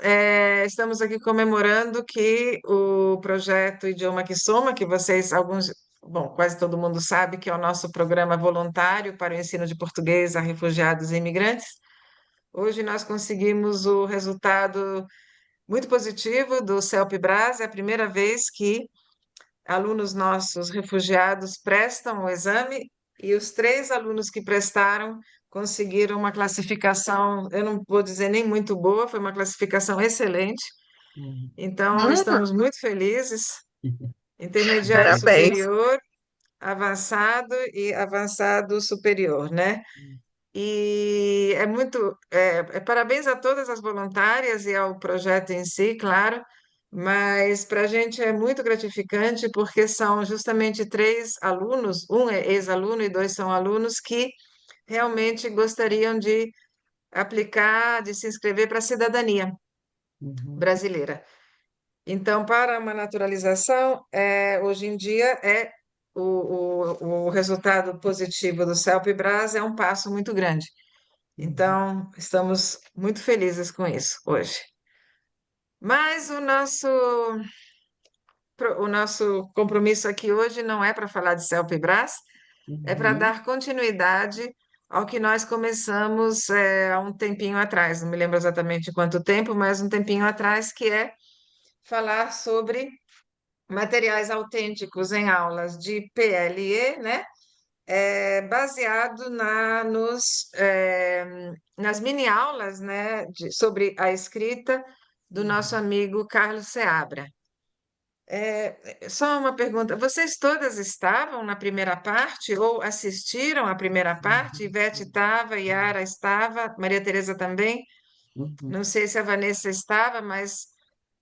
É, estamos aqui comemorando que o projeto Idioma que Soma, que vocês, alguns, bom, quase todo mundo sabe que é o nosso programa voluntário para o ensino de português a refugiados e imigrantes. Hoje nós conseguimos o resultado muito positivo do CELP-Brás, é a primeira vez que alunos nossos refugiados prestam o exame e os três alunos que prestaram conseguiram uma classificação, eu não vou dizer nem muito boa, foi uma classificação excelente. Hum. Então, estamos muito felizes. Intermediário Parabéns. superior, avançado e avançado superior, né? E parabéns a todas as voluntárias e ao projeto em si, claro, mas para a gente é muito gratificante porque são justamente três alunos, um é ex-aluno e dois são alunos que realmente gostariam de aplicar, de se inscrever para a cidadania Uhum, brasileira. Então, para uma naturalização, hoje em dia o resultado positivo do CELP-Brás é um passo muito grande. uhum, Então, estamos muito felizes com isso hoje. Mas o nosso compromisso aqui hoje não é para falar de CELPE-Brás, é para uhum, dar continuidade ao que nós começamos há um tempinho atrás, não me lembro exatamente quanto tempo, mas um tempinho atrás, que é falar sobre materiais autênticos em aulas de PLE, né? Baseado nas mini-aulas, né, sobre a escrita do nosso uhum, amigo Carlos Seabra. Só uma pergunta: vocês todas estavam na primeira parte ou assistiram à primeira parte? uhum, Ivete estava, Yara estava, Maria Tereza também. uhum, Não sei se a Vanessa estava, mas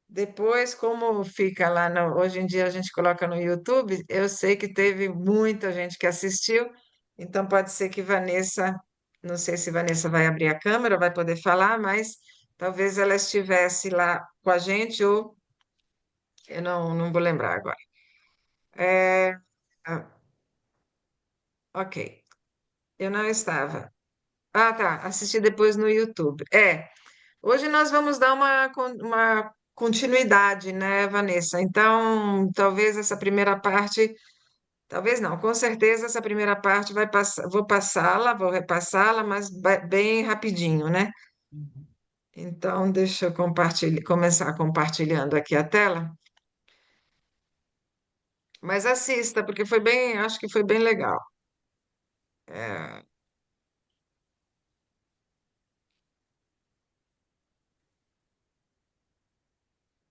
depois, como fica lá hoje em dia a gente coloca no YouTube, eu sei que teve muita gente que assistiu, então pode ser que Vanessa, não sei se Vanessa vai abrir a câmera, vai poder falar, mas talvez ela estivesse lá com a gente, ou eu não vou lembrar agora. É, ah, ok, eu não estava. Ah, tá, assisti depois no YouTube. Hoje nós vamos dar uma continuidade, né, Vanessa? Então, talvez essa primeira parte, talvez não, com certeza essa primeira parte vai passar, vou passá-la, vou repassá-la, mas bem rapidinho, né? uhum. Então, deixa eu começar compartilhando aqui a tela. Mas assista, porque foi bem, acho que foi bem legal. É,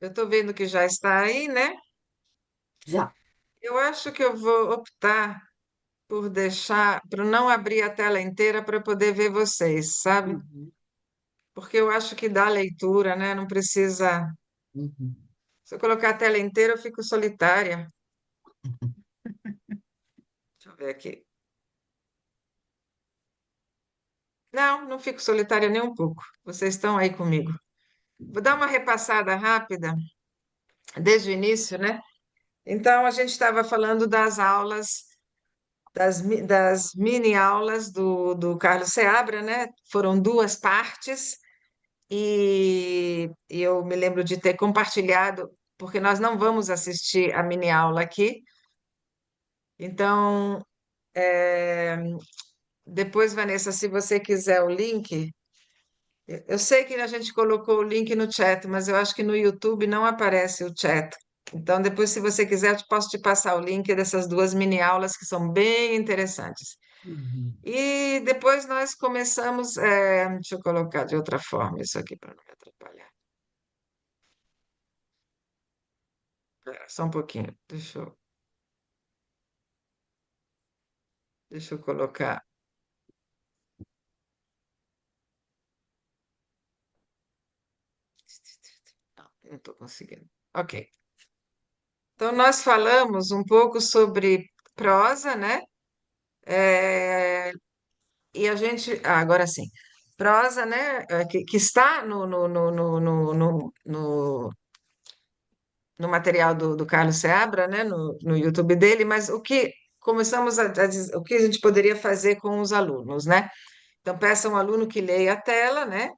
eu estou vendo que já está aí, né? Já. Eu acho que eu vou optar por deixar, para não abrir a tela inteira para poder ver vocês, sabe? Uhum, Porque eu acho que dá leitura, né? Não precisa. uhum. Se eu colocar a tela inteira, eu fico solitária. Deixa eu ver aqui. Não fico solitária nem um pouco. Vocês estão aí comigo. Vou dar uma repassada rápida, desde o início, né? Então, a gente estava falando das aulas, das mini-aulas do Carlos Seabra, né? Foram duas partes. E eu me lembro de ter compartilhado, porque nós não vamos assistir a mini aula aqui. Então, é, depois, Vanessa, se você quiser o link, eu sei que a gente colocou o link no chat, mas eu acho que no YouTube não aparece o chat. Então, depois, se você quiser, eu posso te passar o link dessas duas mini aulas que são bem interessantes. Uhum. E depois nós começamos, deixa eu colocar de outra forma isso aqui para não me atrapalhar. Espera só um pouquinho, deixa eu colocar. Não estou conseguindo. Ok. Então, nós falamos um pouco sobre prosa, né? É, e a gente. Agora sim. Prosa, né? Que está no material do Carlos Seabra, né? No YouTube dele, mas o que começamos o que a gente poderia fazer com os alunos, né? Então, peça a um aluno que leia a tela, né?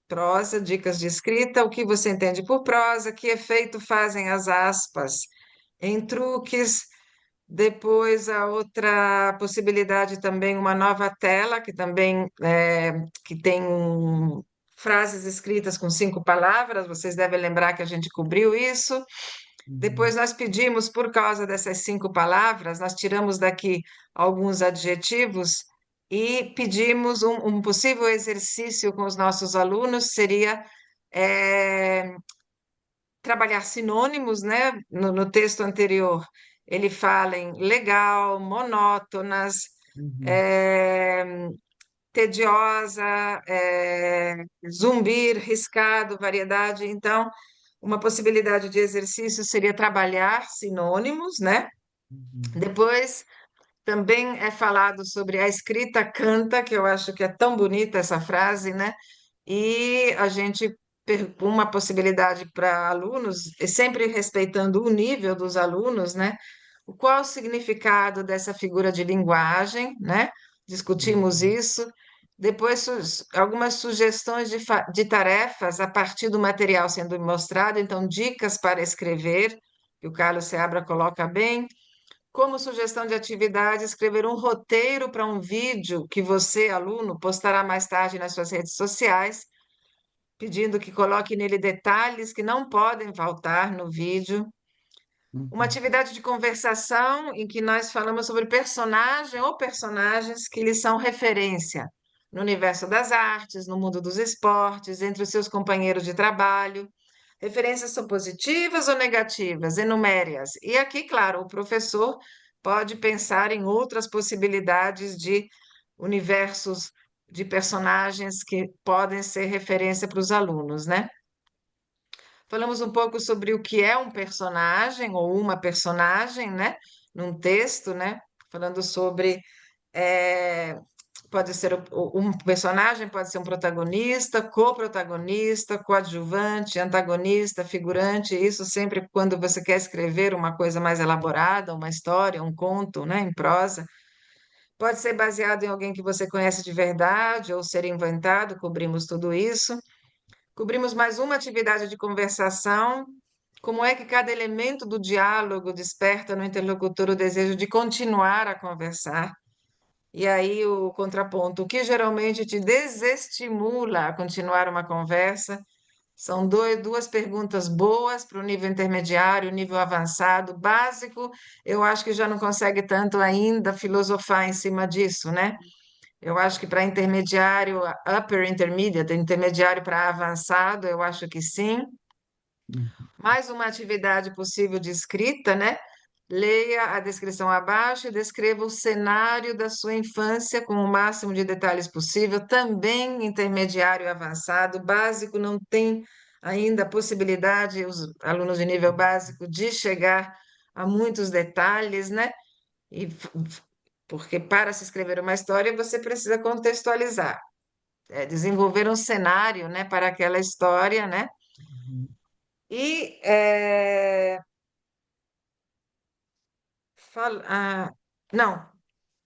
Prosa, dicas de escrita, o que você entende por prosa, que efeito fazem as aspas em truques. Depois, a outra possibilidade também, uma nova tela, que também que tem frases escritas com 5 palavras, vocês devem lembrar que a gente cobriu isso. Depois uhum, nós pedimos, por causa dessas 5 palavras, nós tiramos daqui alguns adjetivos e pedimos um possível exercício com os nossos alunos, seria eh, trabalhar sinônimos, né? No texto anterior, ele fala em legal, monótonas, uhum, eh, tediosa, zumbir, riscado, variedade. Então, uma possibilidade de exercício seria trabalhar sinônimos, né? uhum, Depois, também é falado sobre a escrita canta, que eu acho que é tão bonita essa frase, né? E a gente uma possibilidade para alunos, e sempre respeitando o nível dos alunos, né? Qual o significado dessa figura de linguagem, né? Discutimos uhum, isso. Depois, algumas sugestões de tarefas a partir do material sendo mostrado, então, dicas para escrever, que o Carlos Seabra coloca bem. Como sugestão de atividade, escrever um roteiro para um vídeo que você, aluno, postará mais tarde nas suas redes sociais, pedindo que coloque nele detalhes que não podem faltar no vídeo. Uma uhum, atividade de conversação em que nós falamos sobre personagem ou personagens que lhes são referência no universo das artes, no mundo dos esportes, entre os seus companheiros de trabalho. Referências são positivas ou negativas? Enumere-as. E aqui, claro, o professor pode pensar em outras possibilidades de universos de personagens que podem ser referência para os alunos, né? Falamos um pouco sobre o que é um personagem ou uma personagem, né? Num texto, né? Falando sobre eh, pode ser um personagem, pode ser um protagonista, co-protagonista, coadjuvante, antagonista, figurante, isso sempre quando você quer escrever uma coisa mais elaborada, uma história, um conto, né, em prosa. Pode ser baseado em alguém que você conhece de verdade ou ser inventado, cobrimos tudo isso. Cobrimos mais uma atividade de conversação. Como é que cada elemento do diálogo desperta no interlocutor o desejo de continuar a conversar? E aí o contraponto, o que geralmente te desestimula a continuar uma conversa? São duas perguntas boas para o nível intermediário, nível avançado, básico. Eu acho que já não consegue tanto ainda filosofar em cima disso, né? Eu acho que para intermediário, upper intermediate, intermediário para avançado, eu acho que sim. uhum. Mais uma atividade possível de escrita, né? Leia a descrição abaixo e descreva o cenário da sua infância com o máximo de detalhes possível, também intermediário e avançado. Básico não tem ainda a possibilidade, os alunos de nível básico, de chegar a muitos detalhes, né? E, porque para se escrever uma história, você precisa contextualizar, desenvolver um cenário, né, para aquela história, né? E não,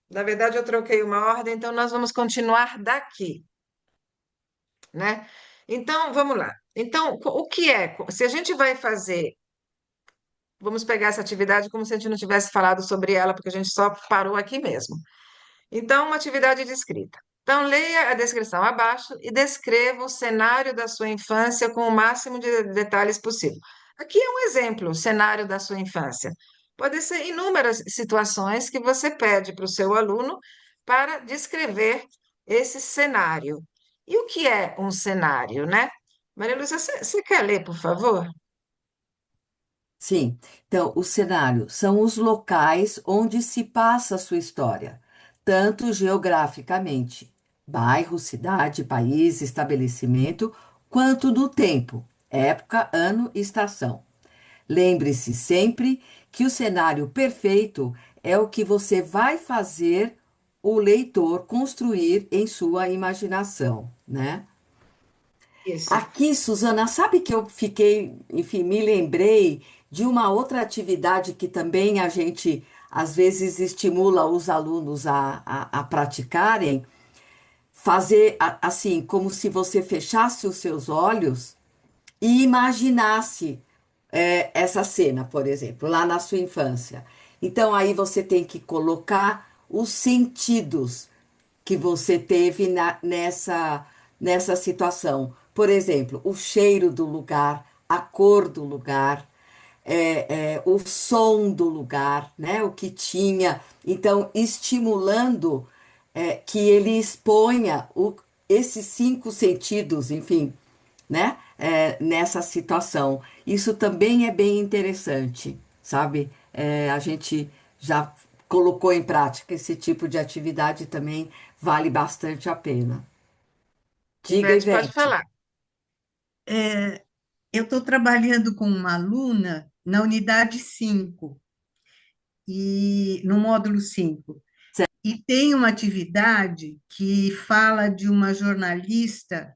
na verdade eu troquei uma ordem, então nós vamos continuar daqui, né? Então, vamos lá. Então, o que é? Se a gente vai fazer, vamos pegar essa atividade como se a gente não tivesse falado sobre ela, porque a gente só parou aqui mesmo. Então, uma atividade de escrita. Então, leia a descrição abaixo e descreva o cenário da sua infância com o máximo de detalhes possível. Aqui é um exemplo, o cenário da sua infância. Pode ser inúmeras situações que você pede para o seu aluno para descrever esse cenário. E o que é um cenário, né? Maria Lúcia, você quer ler, por favor? Sim, então o cenário são os locais onde se passa a sua história, tanto geograficamente, bairro, cidade, país, estabelecimento, quanto no tempo, época, ano e estação. Lembre-se sempre que o cenário perfeito é o que você vai fazer o leitor construir em sua imaginação, né? Isso. Aqui, Suzana, sabe que eu fiquei, enfim, me lembrei de uma outra atividade que também a gente às vezes estimula os alunos a praticarem. fazer assim, como se você fechasse os seus olhos e imaginasse essa cena, por exemplo, lá na sua infância. Então aí você tem que colocar os sentidos que você teve nessa situação. Por exemplo, o cheiro do lugar, a cor do lugar, o som do lugar, né? O que tinha. Então, estimulando que ele exponha esses cinco sentidos, enfim, né? Nessa situação. Isso também é bem interessante, sabe? A gente já colocou em prática esse tipo de atividade também vale bastante a pena. Diga, Ivete, pode Ivete. falar. Eu estou trabalhando com uma aluna na unidade 5 e no módulo 5. E tem uma atividade que fala de uma jornalista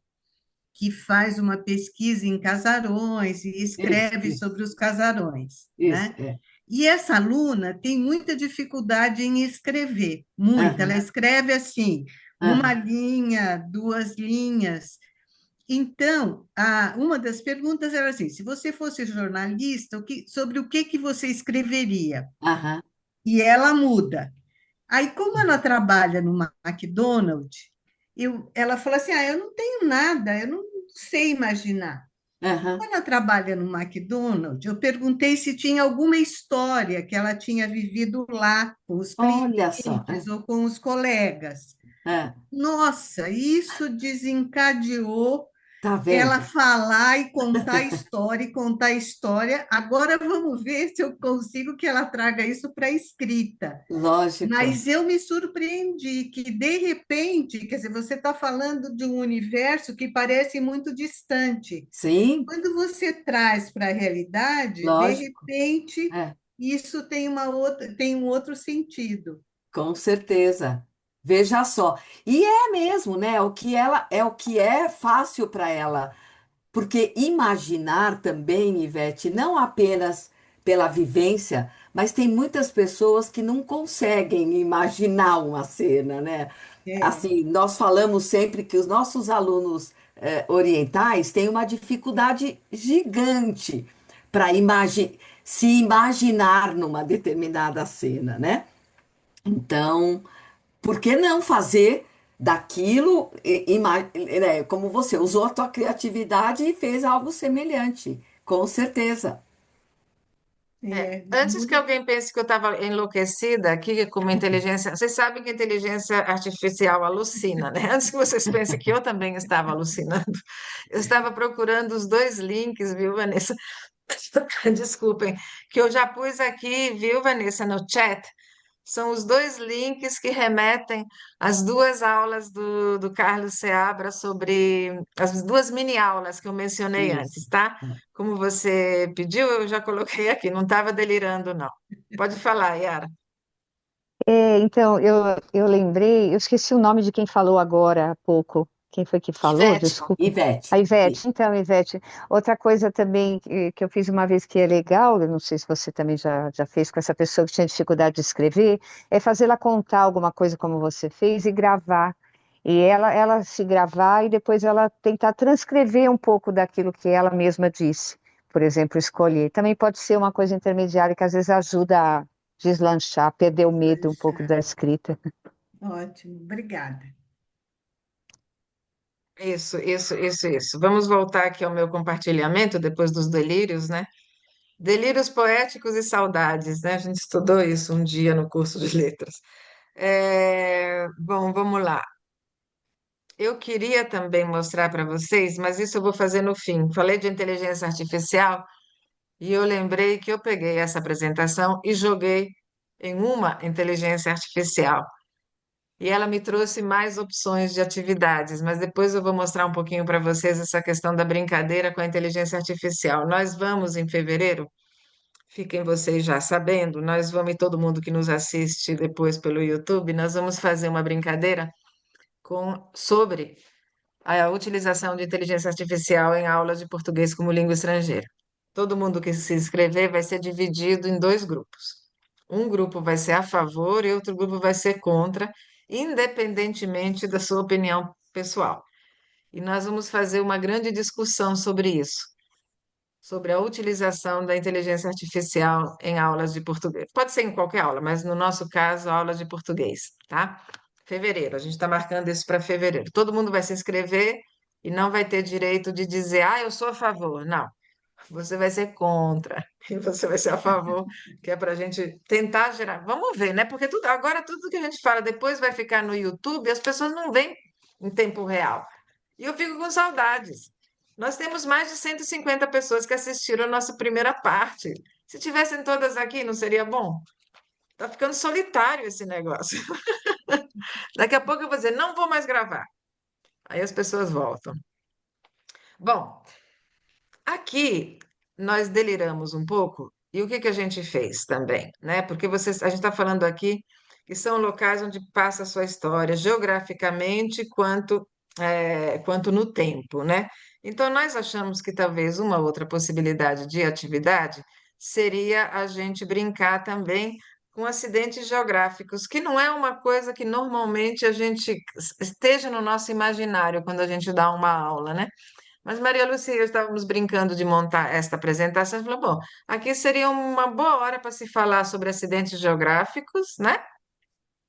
que faz uma pesquisa em casarões e Isso, escreve isso, sobre os casarões, isso, né? E essa aluna tem muita dificuldade em escrever, muita. Ela Aham, escreve assim, uma aham, linha, duas linhas. Então, uma das perguntas era assim: se você fosse jornalista, sobre o que você escreveria? aham, E ela muda. Aí, como ela trabalha no McDonald's, ela falou assim: eu não tenho nada, eu não sei imaginar. aham. Quando ela trabalha no McDonald's, eu perguntei se tinha alguma história que ela tinha vivido lá com os Olha só. clientes ou com os colegas. É, Nossa, isso desencadeou tá ela vendo? falar e contar a história e contar a história. Agora vamos ver se eu consigo que ela traga isso para a escrita. Lógico. Mas eu me surpreendi que, de repente, quer dizer, você está falando de um universo que parece muito distante. Sim, Quando você traz para a realidade, de lógico. repente, É. isso tem um outro sentido. Com certeza. Veja só. E é mesmo, né? O que é fácil para ela, porque imaginar também, Ivete, não apenas pela vivência, mas tem muitas pessoas que não conseguem imaginar uma cena, né? É, Assim, nós falamos sempre que os nossos alunos orientais têm uma dificuldade gigante para se imaginar numa determinada cena, né? Então, por que não fazer daquilo, né, como você usou a tua criatividade e fez algo semelhante, com certeza. Antes que muito, alguém pense que eu estava enlouquecida aqui com uma inteligência, vocês sabem que a inteligência artificial alucina, né? Antes que vocês pensem que eu também estava alucinando, eu estava procurando os dois links, viu, Vanessa? Desculpem, que eu já pus aqui, viu, Vanessa, no chat. São os dois links que remetem às duas aulas do Carlos Seabra sobre as duas mini aulas que eu mencionei Isso. antes, tá? Como você pediu, eu já coloquei aqui, não estava delirando, não. Pode falar, Yara. Então, eu lembrei, eu esqueci o nome de quem falou agora há pouco. Quem foi que falou? Ivete. Desculpa. Ivete. A Ivete. Então, Ivete, outra coisa também que eu fiz uma vez que é legal, eu não sei se você também já fez com essa pessoa que tinha dificuldade de escrever, é fazê-la contar alguma coisa como você fez e gravar. E ela se gravar e depois ela tentar transcrever um pouco daquilo que ela mesma disse. Por exemplo, escolher. Também pode ser uma coisa intermediária que às vezes ajuda a deslanchar, perder o medo um pouco da escrita. ótimo, obrigada. Isso. Vamos voltar aqui ao meu compartilhamento depois dos delírios, né? Delírios poéticos e saudades, né? A gente estudou isso um dia no curso de letras. Bom, vamos lá. Eu queria também mostrar para vocês, mas isso eu vou fazer no fim. Falei de inteligência artificial e eu lembrei que eu peguei essa apresentação e joguei em uma inteligência artificial. E ela me trouxe mais opções de atividades, mas depois eu vou mostrar um pouquinho para vocês essa questão da brincadeira com a inteligência artificial. Nós vamos em fevereiro, fiquem vocês já sabendo, nós vamos e todo mundo que nos assiste depois pelo YouTube, nós vamos fazer uma brincadeira sobre a utilização de inteligência artificial em aulas de português como língua estrangeira. Todo mundo que se inscrever vai ser dividido em dois grupos. Um grupo vai ser a favor e outro grupo vai ser contra, independentemente da sua opinião pessoal. E nós vamos fazer uma grande discussão sobre isso, sobre a utilização da inteligência artificial em aulas de português. Pode ser em qualquer aula, mas no nosso caso, aulas de português, tá? Fevereiro, a gente está marcando isso para fevereiro. Todo mundo vai se inscrever e não vai ter direito de dizer, ah, eu sou a favor. Não, você vai ser contra e você vai ser a favor, que é para a gente tentar gerar. Vamos ver, né? Porque tudo, agora tudo que a gente fala depois vai ficar no YouTube e as pessoas não veem em tempo real. E eu fico com saudades. Nós temos mais de 150 pessoas que assistiram a nossa primeira parte. Se tivessem todas aqui, não seria bom? Tá ficando solitário esse negócio. Daqui a pouco eu vou dizer, não vou mais gravar. Aí as pessoas voltam. Bom, aqui nós deliramos um pouco, e o que que a gente fez também, né? Porque vocês, a gente está falando aqui que são locais onde passa a sua história, geograficamente quanto no tempo, né? Então nós achamos que talvez uma outra possibilidade de atividade seria a gente brincar também com acidentes geográficos, que não é uma coisa que normalmente a gente esteja no nosso imaginário quando a gente dá uma aula, né? Mas Maria Lúcia e eu estávamos brincando de montar esta apresentação, e falou, bom, aqui seria uma boa hora para se falar sobre acidentes geográficos, né?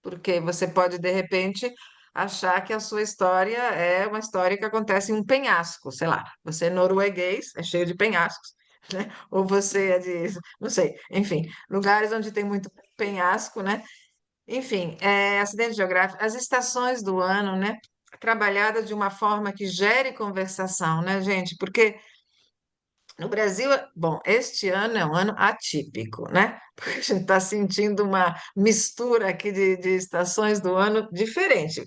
Porque você pode, de repente, achar que a sua história é uma história que acontece em um penhasco, sei lá, você é norueguês, é cheio de penhascos, né? Ou você é de, não sei, enfim, lugares onde tem muito penhasco, né? Enfim, acidente geográfico, as estações do ano, né? Trabalhadas de uma forma que gere conversação, né, gente? Porque no Brasil, bom, este ano é um ano atípico, né? Porque a gente está sentindo uma mistura aqui de estações do ano diferente.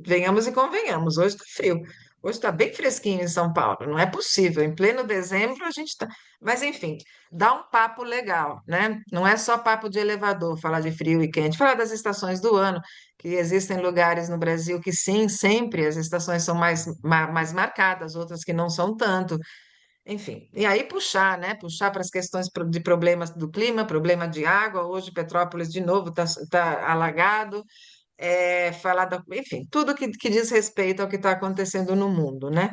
Venhamos e convenhamos, hoje está frio. Hoje está bem fresquinho em São Paulo, não é possível. Em pleno dezembro a gente está. Mas, enfim, dá um papo legal, né? Não é só papo de elevador, falar de frio e quente, falar das estações do ano, que existem lugares no Brasil que sim, sempre as estações são mais marcadas, outras que não são tanto. Enfim, e aí puxar, né? Puxar para as questões de problemas do clima, problema de água. Hoje Petrópolis de novo está alagado. Falar enfim, tudo que diz respeito ao que está acontecendo no mundo, né?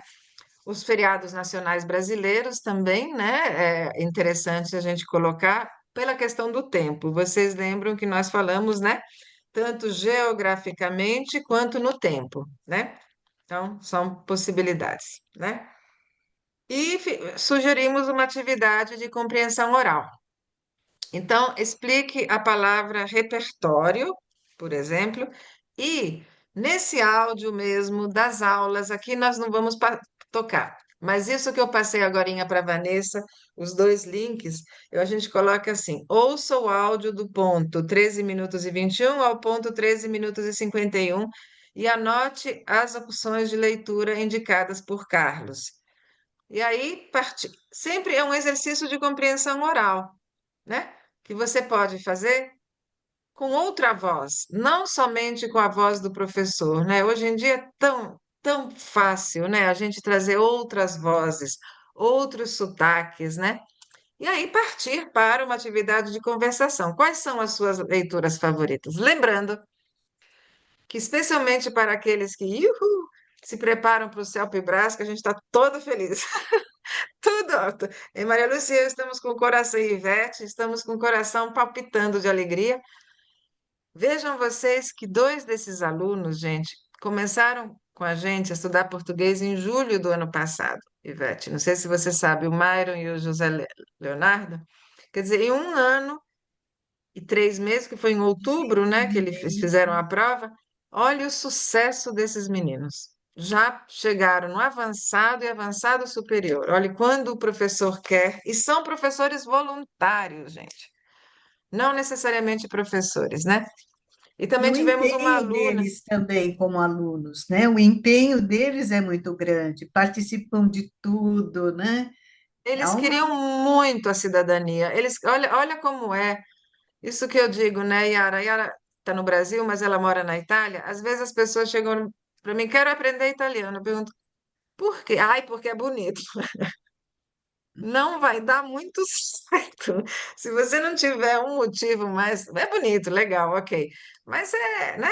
Os feriados nacionais brasileiros também, né? É interessante a gente colocar pela questão do tempo. Vocês lembram que nós falamos, né? Tanto geograficamente quanto no tempo, né? Então, são possibilidades, né? E sugerimos uma atividade de compreensão oral. Então, explique a palavra repertório, por exemplo, e nesse áudio mesmo das aulas, aqui nós não vamos tocar, mas isso que eu passei agora para a Vanessa, os dois links, a gente coloca assim: ouça o áudio do ponto 13 minutos e 21 ao ponto 13 minutos e 51 e anote as opções de leitura indicadas por Carlos. E aí, sempre é um exercício de compreensão oral, né? Que você pode fazer com outra voz, não somente com a voz do professor, né? Hoje em dia é tão fácil, né? A gente trazer outras vozes, outros sotaques, né? E aí partir para uma atividade de conversação. Quais são as suas leituras favoritas? Lembrando que, especialmente para aqueles que se preparam para o Celpe Brás, que a gente está todo feliz. Tudo alto. E Maria Lúcia, e eu estamos com o coração, e Ivete, estamos com o coração palpitando de alegria. Vejam vocês que dois desses alunos, gente, começaram com a gente a estudar português em julho do ano passado, Ivete. Não sei se você sabe, o Myron e o José Leonardo. Quer dizer, em um ano e 3 meses, que foi em outubro, né, que eles fizeram a prova, olha o sucesso desses meninos. Já chegaram no avançado e avançado superior. Olha, quando o professor quer, e são professores voluntários, gente, não necessariamente professores, né? E E também o tivemos uma empenho aluna, deles também como alunos, né? O empenho deles é muito grande, participam de tudo, né? É eles uma queriam muito a cidadania. Olha como é. Isso que eu digo, né, Yara? Yara está no Brasil, mas ela mora na Itália. Às vezes as pessoas chegam para mim, quero aprender italiano. Eu pergunto, por quê? Ai, porque é bonito. Não vai dar muito certo. Se você não tiver um motivo mais. É bonito, legal, ok. Mas né?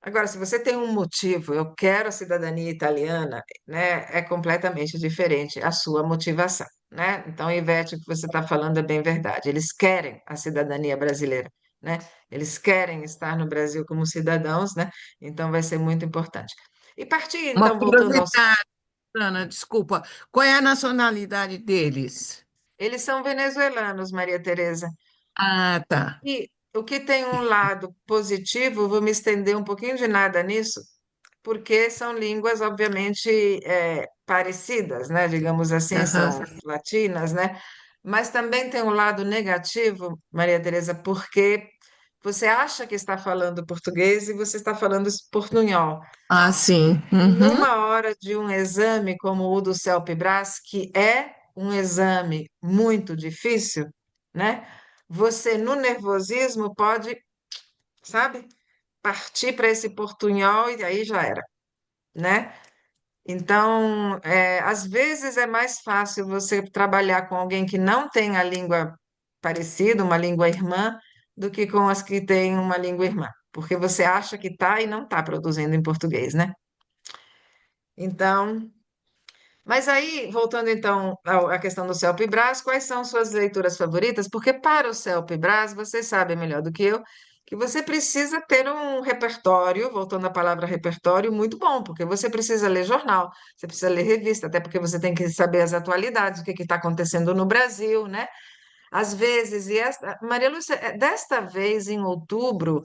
Agora, se você tem um motivo, eu quero a cidadania italiana, né, é completamente diferente a sua motivação, né? Então, Ivete, o que você está falando é bem verdade. Eles querem a cidadania brasileira, né? Eles querem estar no Brasil como cidadãos, né? Então, vai ser muito importante. E partir, Uma então, voltando aos... curiosidade, Ana, desculpa. Qual é a nacionalidade deles? Eles são venezuelanos, Maria Tereza. Ah, tá. E o que tem um lado positivo, vou me estender um pouquinho de nada nisso, porque são línguas, obviamente, parecidas, né? Digamos assim, Aham. são latinas, né? Mas também tem um lado negativo, Maria Tereza, porque você acha que está falando português e você está falando portunhol. Ah, sim. E Uhum. numa hora de um exame como o do CELPE-BRAS, que é um exame muito difícil, né? Você, no nervosismo, pode, sabe, partir para esse portunhol e aí já era, né? Então, às vezes é mais fácil você trabalhar com alguém que não tem a língua parecida, uma língua irmã, do que com as que têm uma língua irmã, porque você acha que está e não está produzindo em português, né? Então, mas aí, voltando então à questão do CELPE-BRAS, quais são suas leituras favoritas? Porque para o CELPE-BRAS, você sabe melhor do que eu, que você precisa ter um repertório, voltando à palavra repertório, muito bom, porque você precisa ler jornal, você precisa ler revista, até porque você tem que saber as atualidades, o que está acontecendo no Brasil, né? Às vezes, Maria Lúcia, desta vez, em outubro,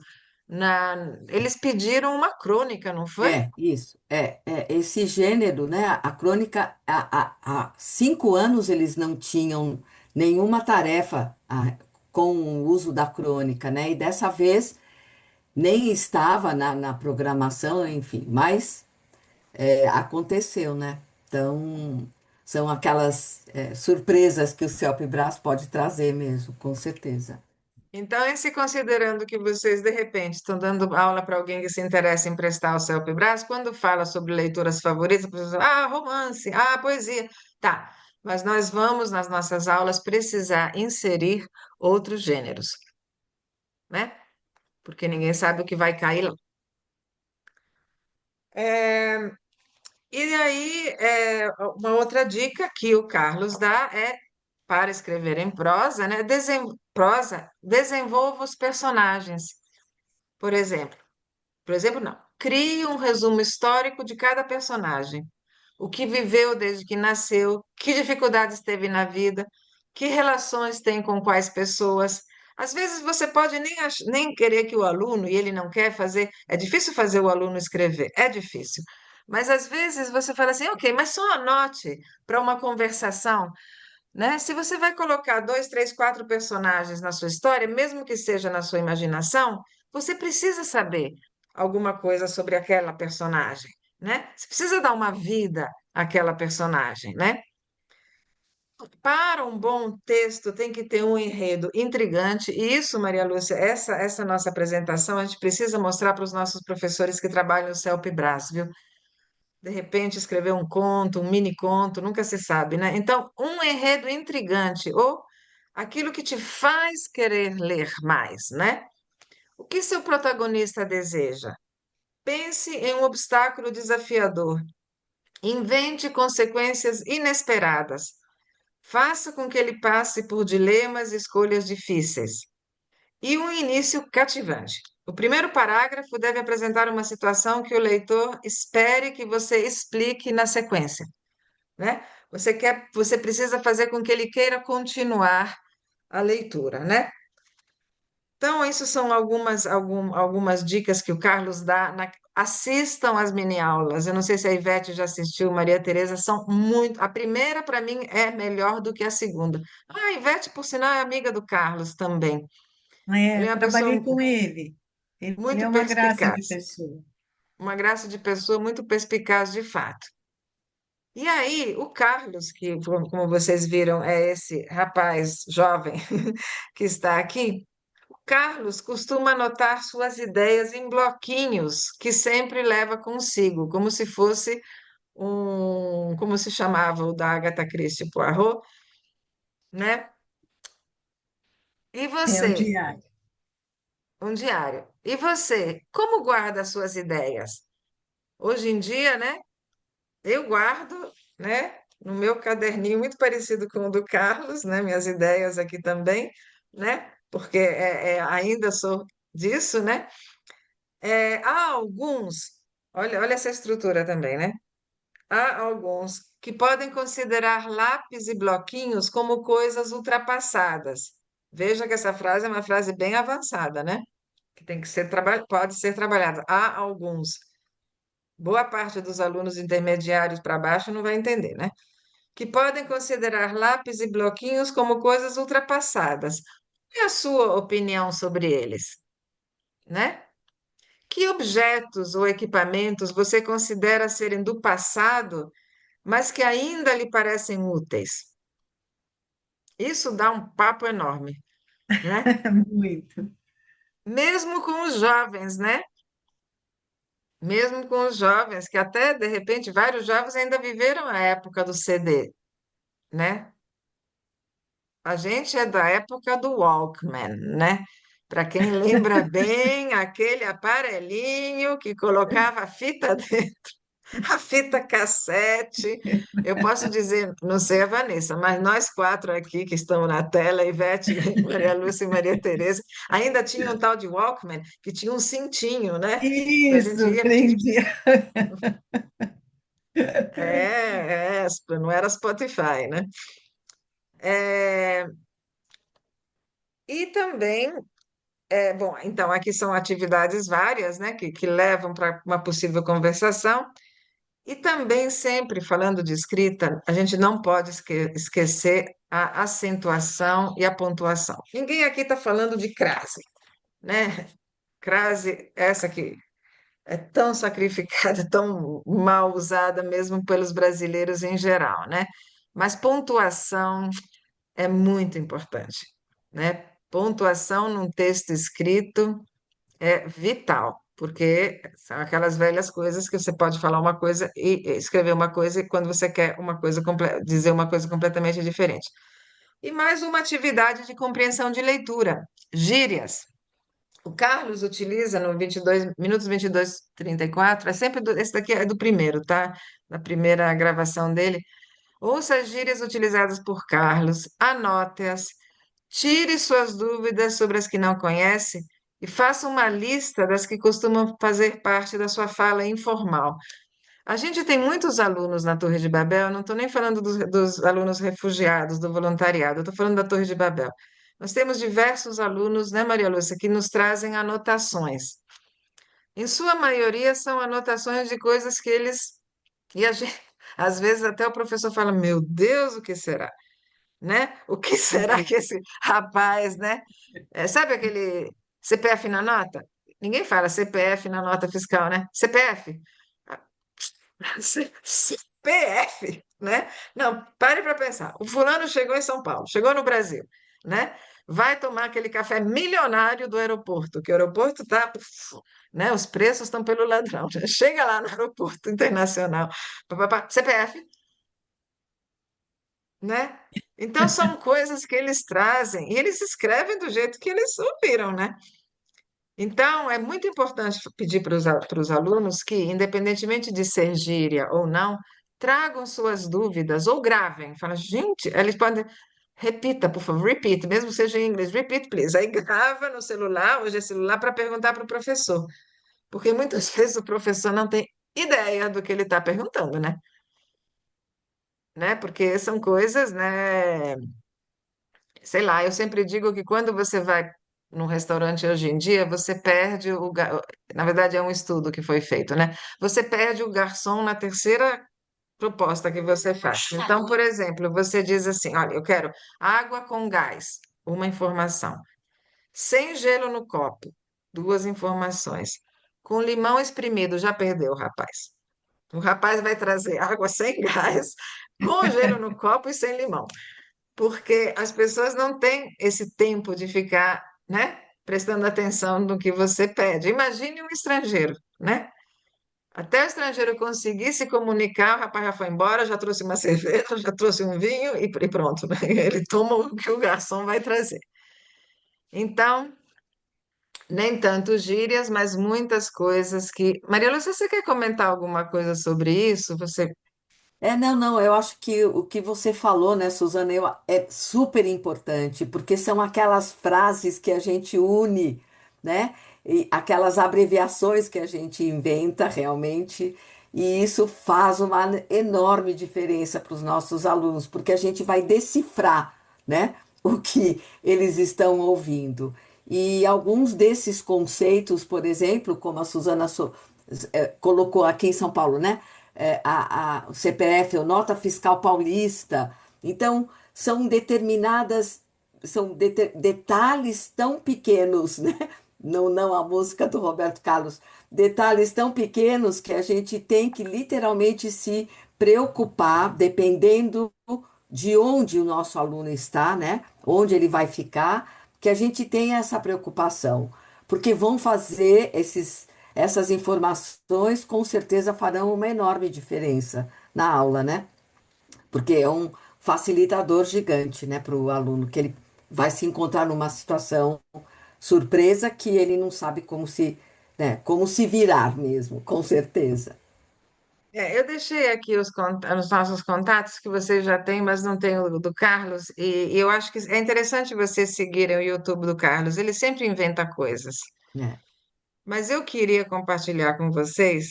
eles pediram uma crônica, não foi? Isso. Esse gênero, né? A crônica, há 5 anos eles não tinham nenhuma tarefa com o uso da crônica, né? E dessa vez nem estava na programação, enfim, mas aconteceu, né? Então, são aquelas surpresas que o CELPE-BRAS pode trazer mesmo, com certeza. Então, e se considerando que vocês, de repente, estão dando aula para alguém que se interessa em prestar o CELPE-BRAS, quando fala sobre leituras favoritas, a pessoa fala, romance, poesia. Tá, mas nós vamos, nas nossas aulas, precisar inserir outros gêneros, né? Porque ninguém sabe o que vai cair lá. É, e aí, uma outra dica que o Carlos dá é, para escrever em prosa, né? Prosa, desenvolva os personagens. Por exemplo, Por exemplo, não. Crie um resumo histórico de cada personagem. O que viveu desde que nasceu, que dificuldades teve na vida, que relações tem com quais pessoas. Às vezes você pode nem querer que o aluno, e ele não quer fazer, é difícil fazer o aluno escrever, é difícil. Mas às vezes você fala assim, ok, mas só anote para uma conversação, né? Se você vai colocar dois, três, quatro personagens na sua história, mesmo que seja na sua imaginação, você precisa saber alguma coisa sobre aquela personagem, né? Você precisa dar uma vida àquela personagem, né? Para um bom texto tem que ter um enredo intrigante, e isso, Maria Lúcia, essa nossa apresentação a gente precisa mostrar para os nossos professores que trabalham no CELPE-BRAS, viu? De repente escrever um conto, um mini conto, nunca se sabe, né? Então, um enredo intrigante ou aquilo que te faz querer ler mais, né? O que seu protagonista deseja? Pense em um obstáculo desafiador. Invente consequências inesperadas. Faça com que ele passe por dilemas e escolhas difíceis. E um início cativante. O primeiro parágrafo deve apresentar uma situação que o leitor espere que você explique na sequência, né? Você precisa fazer com que ele queira continuar a leitura, né? Então, isso são algumas dicas que o Carlos dá. Assistam as mini-aulas. Eu não sei se a Ivete já assistiu, Maria Tereza, são muito. A primeira, para mim, é melhor do que a segunda. A Ivete, por sinal, é amiga do Carlos também. Ele é uma pessoa Trabalhei com ele. Ele muito é uma graça de perspicaz, pessoa. uma graça de pessoa muito perspicaz de fato. E aí, o Carlos, que, como vocês viram, é esse rapaz jovem que está aqui. Carlos costuma anotar suas ideias em bloquinhos que sempre leva consigo, como se fosse como se chamava o da Agatha Christie Poirot, né? E É o você? diário. Um diário. E você, como guarda as suas ideias? Hoje em dia, né? Eu guardo, né, no meu caderninho muito parecido com o do Carlos, né? Minhas ideias aqui também, né? Porque ainda sou disso, né? Há alguns, olha essa estrutura também, né? Há alguns que podem considerar lápis e bloquinhos como coisas ultrapassadas. Veja que essa frase é uma frase bem avançada, né? Que tem que ser pode ser trabalhada. Há alguns. Boa parte dos alunos intermediários para baixo não vai entender, né? Que podem considerar lápis e bloquinhos como coisas ultrapassadas. Qual é a sua opinião sobre eles, né? Que objetos ou equipamentos você considera serem do passado, mas que ainda lhe parecem úteis? Isso dá um papo enorme, né? Muito. Mesmo com os jovens, né? Mesmo com os jovens, que até de repente vários jovens ainda viveram a época do CD, né? A gente é da época do Walkman, né? Para quem lembra bem, aquele aparelhinho que colocava a fita dentro, a fita cassete. Eu posso dizer, não sei a Vanessa, mas nós quatro aqui que estamos na tela, Ivete, Maria Lúcia e Maria Tereza, ainda tinha um tal de Walkman que tinha um cintinho, né? Que a gente Isso, ia. aprendi. Não era Spotify, né? É, e também bom, então aqui são atividades várias, né, que levam para uma possível conversação, e também sempre falando de escrita, a gente não pode esquecer a acentuação e a pontuação. Ninguém aqui está falando de crase, né? Crase, essa que é tão sacrificada, tão mal usada mesmo pelos brasileiros em geral, né? Mas pontuação é muito importante, né? Pontuação num texto escrito é vital, porque são aquelas velhas coisas que você pode falar uma coisa e escrever uma coisa e quando você quer uma coisa dizer uma coisa completamente diferente. E mais uma atividade de compreensão de leitura, gírias. O Carlos utiliza no 22 minutos 22:34, é sempre esse daqui é do primeiro, tá? Da primeira gravação dele. Ouça as gírias utilizadas por Carlos, anote-as, tire suas dúvidas sobre as que não conhece e faça uma lista das que costumam fazer parte da sua fala informal. A gente tem muitos alunos na Torre de Babel, não estou nem falando dos alunos refugiados, do voluntariado, estou falando da Torre de Babel. Nós temos diversos alunos, né, Maria Lúcia, que nos trazem anotações. Em sua maioria são anotações de coisas que eles. E a gente, às vezes até o professor fala: Meu Deus, o que será? Né? O que será que esse rapaz, né? Sabe aquele CPF na nota? Ninguém fala CPF na nota fiscal, né? CPF. Ah, CPF, né? Não, pare para pensar. O fulano chegou em São Paulo, chegou no Brasil, né? Vai tomar aquele café milionário do aeroporto, que o aeroporto tá, né? Os preços estão pelo ladrão. Chega lá no aeroporto internacional, CPF, né? Então são coisas que eles trazem e eles escrevem do jeito que eles ouviram, né? Então é muito importante pedir para os alunos que, independentemente de ser gíria ou não, tragam suas dúvidas ou gravem. Fala, gente, eles podem. Repita, por favor, repeat, mesmo seja em inglês, repeat, please. Aí grava no celular, hoje é celular, para perguntar para o professor. Porque muitas vezes o professor não tem ideia do que ele está perguntando, né? Porque são coisas, né? Sei lá, eu sempre digo que quando você vai num restaurante hoje em dia, você perde Na verdade, é um estudo que foi feito, né? Você perde o garçom na terceira proposta que você faz. Então, por exemplo, você diz assim: olha, eu quero água com gás, uma informação. Sem gelo no copo, duas informações. Com limão espremido, já perdeu, rapaz. O rapaz vai trazer água sem gás, com gelo no copo e sem limão porque as pessoas não têm esse tempo de ficar, né, prestando atenção no que você pede. Imagine um estrangeiro, né? Até o estrangeiro conseguir se comunicar, o rapaz já foi embora, já trouxe uma cerveja, já trouxe um vinho e pronto, né? Ele toma o que o garçom vai trazer. Então, Nem tanto gírias, mas muitas coisas que. Maria Lúcia, você quer comentar alguma coisa sobre isso? Você. Não, eu acho que o que você falou, né, Suzana, é super importante, porque são aquelas frases que a gente une, né, e aquelas abreviações que a gente inventa realmente, e isso faz uma enorme diferença para os nossos alunos, porque a gente vai decifrar, né, o que eles estão ouvindo. E alguns desses conceitos, por exemplo, como a colocou aqui em São Paulo, né? O CPF, o Nota Fiscal Paulista. Então, detalhes tão pequenos, né? Não a música do Roberto Carlos, detalhes tão pequenos que a gente tem que literalmente se preocupar, dependendo de onde o nosso aluno está, né? Onde ele vai ficar, que a gente tenha essa preocupação, porque vão fazer essas informações com certeza farão uma enorme diferença na aula, né? Porque é um facilitador gigante, né, para o aluno, que ele vai se encontrar numa situação surpresa que ele não sabe como se virar mesmo, com certeza. Eu deixei aqui os nossos contatos que vocês já têm, mas não tem o do Carlos, e eu acho que é interessante vocês seguirem o YouTube do Carlos, ele sempre inventa coisas. Né? Mas eu queria compartilhar com vocês,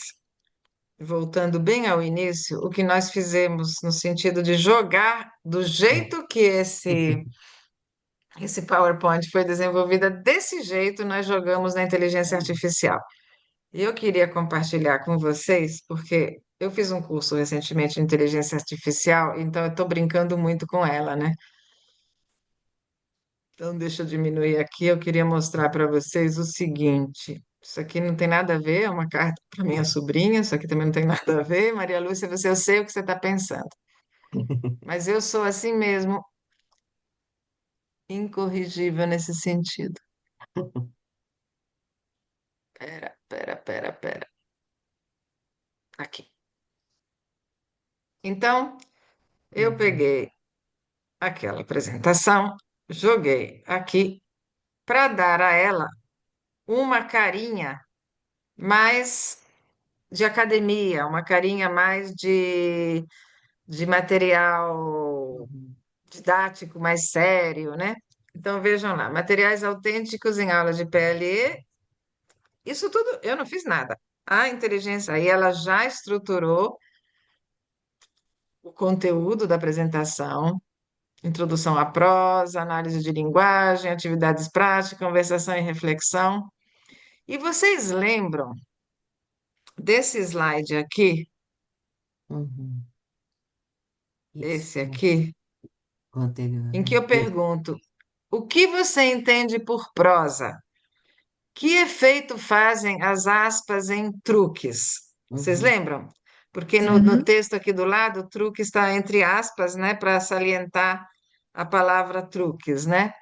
voltando bem ao início, o que nós fizemos no sentido de jogar do É. jeito que esse PowerPoint foi desenvolvido, desse jeito nós jogamos na inteligência artificial. E eu queria compartilhar com vocês, porque eu fiz um curso recentemente de inteligência artificial, então eu estou brincando muito com ela, né? Então, deixa eu diminuir aqui. Eu queria mostrar para vocês o seguinte: isso aqui não tem nada a ver, é uma carta para minha sobrinha, isso aqui também não tem nada a ver. Maria Lúcia, eu sei o que você está pensando, mas eu sou assim mesmo, incorrigível nesse sentido. Pera. Aqui. Então, eu Uhum, peguei aquela apresentação, joguei aqui para dar a ela uma carinha mais de academia, uma carinha mais de material uhum, didático mais sério, né? Então vejam lá, materiais autênticos em aula de PLE, isso tudo eu não fiz nada. A inteligência aí ela já estruturou o conteúdo da apresentação, introdução à prosa, análise de linguagem, atividades práticas, conversação e reflexão. E vocês lembram desse slide aqui, uhum. Isso, esse aqui, o anterior, em que né? eu pergunto: o que você entende por prosa? Que efeito fazem as aspas em truques? Vocês Uhum, lembram? Porque no Uhum. texto aqui do lado, o truque está entre aspas, né, para salientar a palavra truques, né?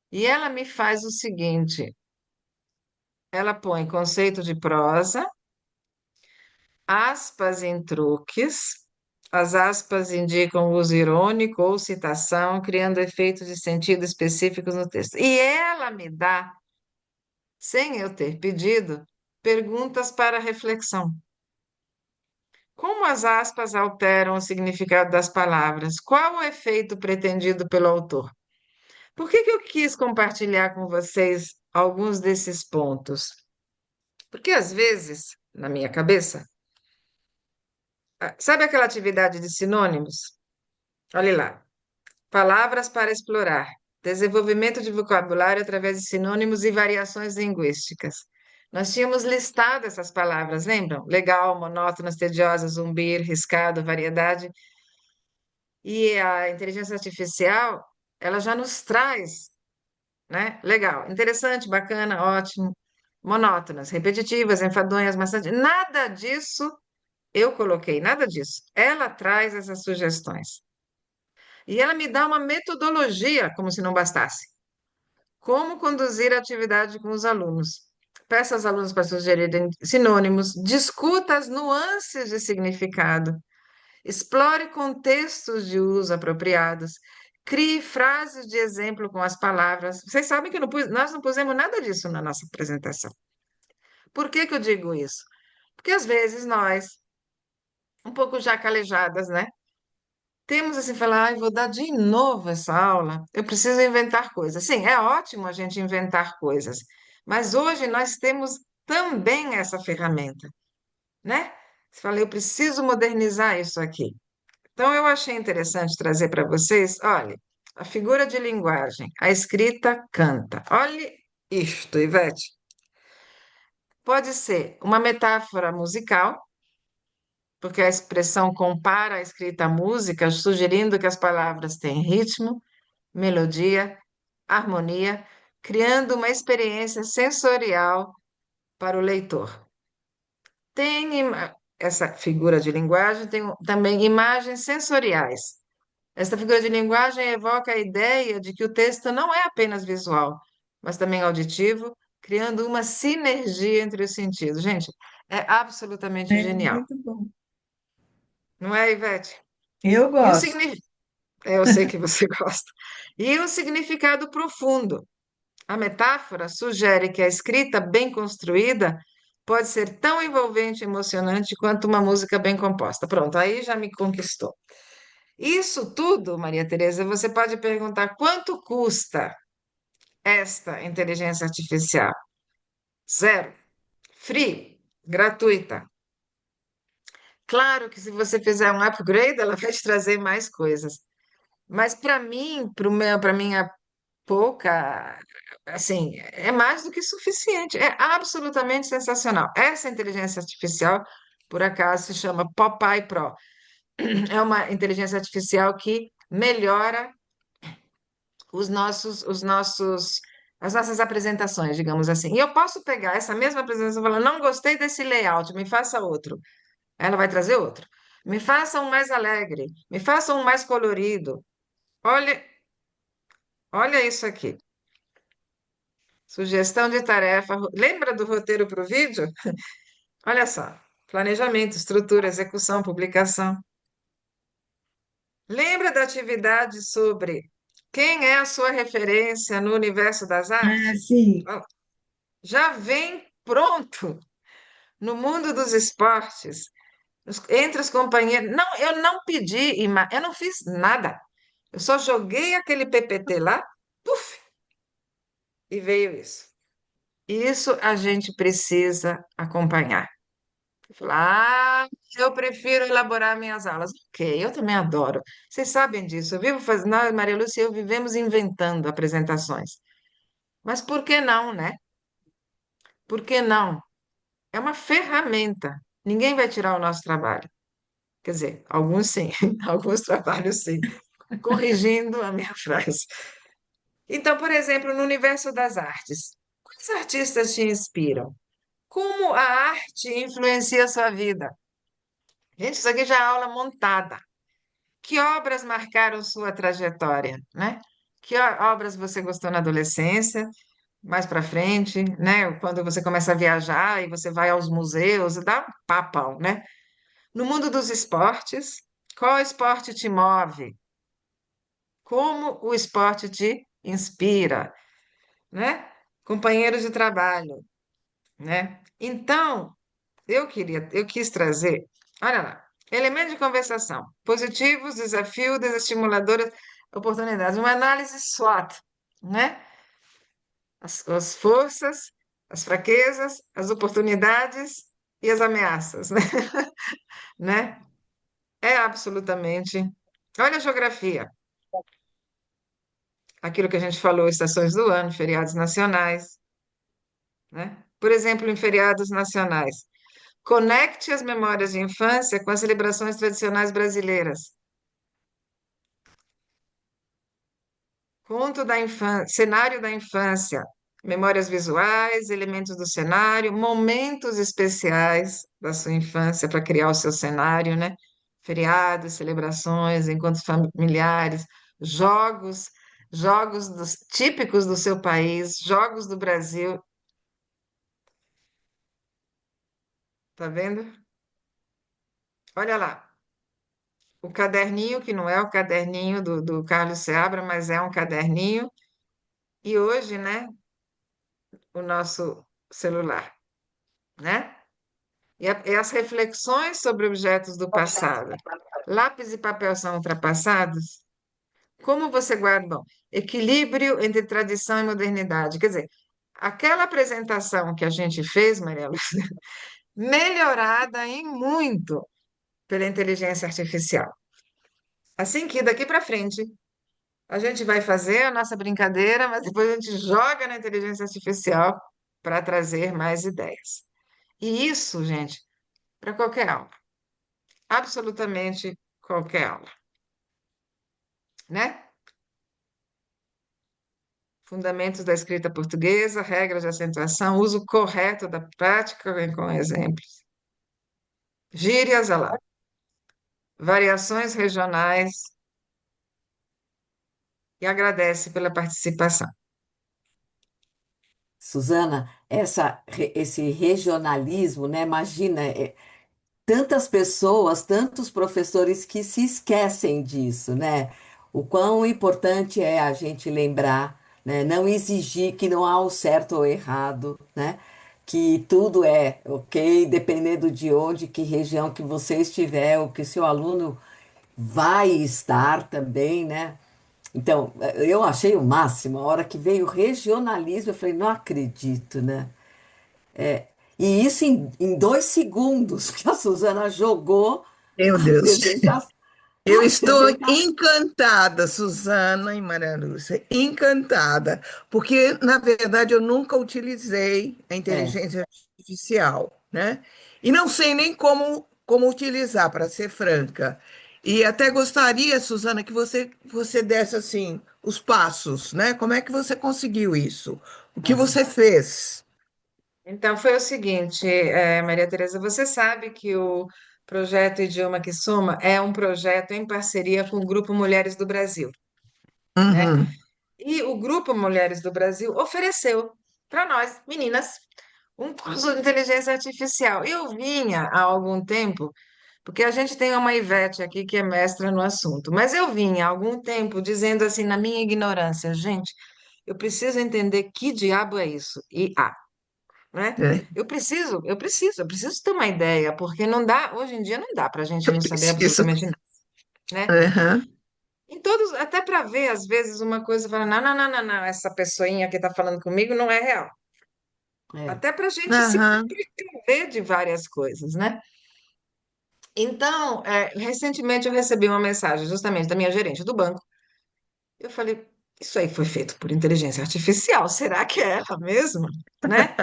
E ela me faz o seguinte: ela põe conceito de prosa, aspas em truques, as aspas indicam uso irônico ou citação, criando efeitos de sentido específicos no texto. E ela me dá, sem eu ter pedido, perguntas para reflexão. Como as aspas alteram o significado das palavras? Qual o efeito pretendido pelo autor? Por que que eu quis compartilhar com vocês alguns desses pontos? Porque às vezes, na minha cabeça, sabe aquela atividade de sinônimos? Olhe lá. Palavras para explorar. Desenvolvimento de vocabulário através de sinônimos e variações linguísticas. Nós tínhamos listado essas palavras, lembram? Legal, monótonas, tediosas, zumbir, riscado, variedade. E a inteligência artificial, ela já nos traz, né? Legal, interessante, bacana, ótimo. Monótonas, repetitivas, enfadonhas, maçantes. Nada disso eu coloquei, nada disso. Ela traz essas sugestões. E ela me dá uma metodologia, como se não bastasse. Como conduzir a atividade com os alunos. Peça aos alunos para sugerirem sinônimos, discuta as nuances de significado, explore contextos de uso apropriados, Crie frases de exemplo com as palavras. Vocês sabem que nós não pusemos nada disso na nossa apresentação. Por que que eu digo isso? Porque às vezes nós, um pouco já calejadas, né? Temos assim, falar, ai, vou dar de novo essa aula, eu preciso inventar coisas. Sim, é ótimo a gente inventar coisas, mas hoje nós temos também essa ferramenta, né? Você fala, eu preciso modernizar isso aqui. Então, eu achei interessante trazer para vocês, olha, a figura de linguagem, a escrita canta. Olhe isto, Ivete. Pode ser uma metáfora musical, porque a expressão compara a escrita à música, sugerindo que as palavras têm ritmo, melodia, harmonia, criando uma experiência sensorial para o leitor. Essa figura de linguagem tem também imagens sensoriais. Esta figura de linguagem evoca a ideia de que o texto não é apenas visual, mas também auditivo, criando uma sinergia entre os sentidos. Gente, é absolutamente É genial, muito bom. não é, Ivete? Eu E o gosto. significado, eu sei que você gosta. E um significado profundo. A metáfora sugere que a escrita bem construída pode ser tão envolvente e emocionante quanto uma música bem composta. Pronto, aí já me conquistou. Isso tudo, Maria Tereza, você pode perguntar quanto custa esta inteligência artificial? Zero. Free, gratuita. Claro que se você fizer um upgrade, ela vai te trazer mais coisas. Mas para mim, para minha pouca, assim, é mais do que suficiente. É absolutamente sensacional. Essa inteligência artificial, por acaso, se chama Popeye Pro. É uma inteligência artificial que melhora as nossas apresentações, digamos assim. E eu posso pegar essa mesma apresentação e falar, não gostei desse layout, me faça outro. Ela vai trazer outro. Me faça um mais alegre, me faça um mais colorido. Olha, olha isso aqui. Sugestão de tarefa. Lembra do roteiro para o vídeo? Olha só. Planejamento, estrutura, execução, publicação. Lembra da atividade sobre quem é a sua referência no universo das Ah, artes? sim. Ó, já vem pronto no mundo dos esportes, entre os companheiros. Não, eu não pedi, eu não fiz nada. Eu só joguei aquele PPT lá, puf, e veio isso. Isso a gente precisa acompanhar. Falar, eu prefiro elaborar minhas aulas. Ok, eu também adoro. Vocês sabem disso. Eu vivo fazendo, nós, Maria Lúcia e eu vivemos inventando apresentações. Mas por que não, né? Por que não? É uma ferramenta. Ninguém vai tirar o nosso trabalho. Quer dizer, alguns sim, alguns trabalhos sim. Corrigindo a minha frase. Então, por exemplo, no universo das artes, quais artistas te inspiram? Como a arte influencia a sua vida? Gente, isso aqui já é aula montada. Que obras marcaram sua trajetória, né? Que obras você gostou na adolescência, mais para frente, né? Quando você começa a viajar e você vai aos museus, dá um papão, né? No mundo dos esportes, qual esporte te move? Como o esporte te inspira, né? Companheiros de trabalho, né? Então, eu quis trazer, olha lá, elementos de conversação, positivos, desafios, desestimuladores, oportunidades, uma análise SWOT, né? As forças, as fraquezas, as oportunidades e as ameaças, né? Né? É absolutamente. Olha a geografia, aquilo que a gente falou, estações do ano, feriados nacionais, né? Por exemplo, em feriados nacionais. Conecte as memórias de infância com as celebrações tradicionais brasileiras. Conto da infância, cenário da infância, memórias visuais, elementos do cenário, momentos especiais da sua infância para criar o seu cenário, né? Feriados, celebrações, encontros familiares, jogos, típicos do seu país, jogos do Brasil. Tá vendo? Olha lá. o caderninho, que não é o caderninho do Carlos Seabra, mas é um caderninho, e hoje, né, o nosso celular, né? E as reflexões sobre objetos do passado. Lápis e papel são ultrapassados? Como você guarda? Bom, equilíbrio entre tradição e modernidade. Quer dizer, aquela apresentação que a gente fez, Maria Lúcia, melhorada em muito pela inteligência artificial. Assim que daqui para frente a gente vai fazer a nossa brincadeira, mas depois a gente joga na inteligência artificial para trazer mais ideias. E isso, gente, para qualquer aula, absolutamente qualquer aula, né? Fundamentos da escrita portuguesa, regras de acentuação, uso correto da prática, vem com exemplos. Gírias, olha lá, variações regionais, e agradece pela participação. Suzana, esse regionalismo, né? Imagina, tantas pessoas, tantos professores que se esquecem disso, né? O quão importante é a gente lembrar, né? Não exigir que não há o certo ou errado, né? Que tudo é ok, dependendo de onde, que região que você estiver, o que seu aluno vai estar também, né? Então, eu achei o máximo. A hora que veio o regionalismo, eu falei, não acredito, né? E isso em 2 segundos que a Suzana jogou Meu a Deus. apresentação. Eu A estou apresentação. encantada, Suzana e Maria Lúcia, encantada, porque, na verdade, eu nunca utilizei a É, inteligência artificial, né? E não sei nem como utilizar, para ser franca. E até gostaria, Suzana, que você desse, assim, os passos, né? Como é que você conseguiu isso? O que aham. você fez? Então, foi o seguinte, Maria Tereza, você sabe que o projeto Idioma que Soma é um projeto em parceria com o Grupo Mulheres do Brasil, né? Uhum. E o Grupo Mulheres do Brasil ofereceu para nós, meninas, um curso de inteligência artificial. Eu vinha há algum tempo, porque a gente tem uma Ivete aqui que é mestra no assunto, mas eu vinha há algum tempo dizendo assim, na minha ignorância, gente, eu preciso entender que diabo é isso. E né? É, Eu preciso ter uma ideia, porque não dá, hoje em dia não dá para a gente eu não saber preciso. absolutamente nada, né? Uhum. Em todos, até para ver, às vezes, uma coisa, fala, não, não, não, não, não, essa pessoinha que está falando comigo não é real. É. Até para a gente se Aham. precaver de várias coisas, né? Então, recentemente eu recebi uma mensagem justamente da minha gerente do banco. Eu falei, isso aí foi feito por inteligência artificial, será que é ela mesma? Né?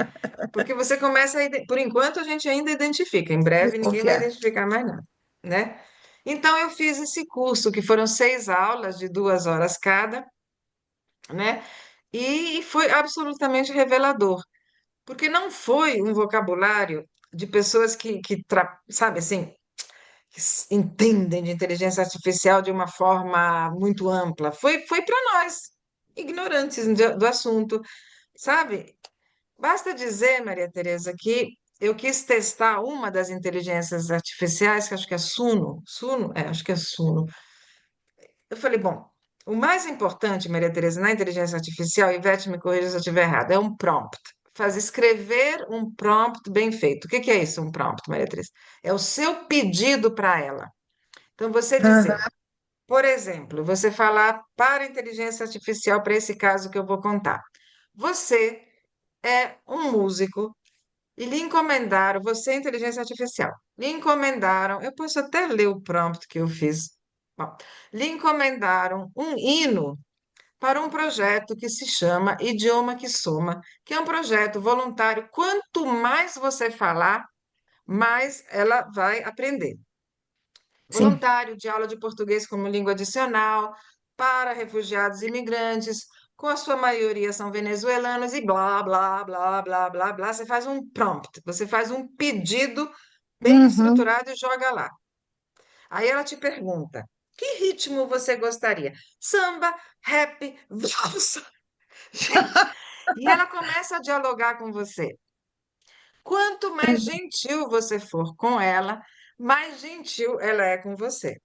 Porque você começa por enquanto a gente ainda identifica, em breve ninguém vai Desconfiar. identificar mais nada, né? Então eu fiz esse curso, que foram 6 aulas de 2 horas cada, né? E foi absolutamente revelador, porque não foi um vocabulário de pessoas sabe assim, entendem de inteligência artificial de uma forma muito ampla. Foi para nós, ignorantes do assunto, sabe? Basta dizer, Maria Tereza, que eu quis testar uma das inteligências artificiais, que acho que é Suno. Suno? Acho que é Suno. Eu falei, bom, o mais importante, Maria Tereza, na inteligência artificial, Ivete me corrija se eu estiver errado, é um prompt. Faz escrever um prompt bem feito. O que que é isso, um prompt, Maria Tereza? É o seu pedido para ela. Então, você dizer, Aham. por exemplo, você falar para a inteligência artificial, para esse caso que eu vou contar. Você é um músico e lhe encomendaram, você é inteligência artificial, lhe encomendaram, eu posso até ler o prompt que eu fiz. Bom, lhe encomendaram um hino para um projeto que se chama Idioma que Soma, que é um projeto voluntário. Quanto mais você falar, mais ela vai aprender. Sim. Voluntário de aula de português como língua adicional para refugiados e imigrantes, com a sua maioria são venezuelanos e blá, blá, blá, blá, blá, blá. Você faz um prompt, você faz um pedido bem Uhum. estruturado e joga lá. Aí ela te pergunta: que ritmo você gostaria? Samba, rap, valsa. Gente, e ela começa a dialogar com você. Quanto mais gentil você for com ela, mais gentil ela é com você.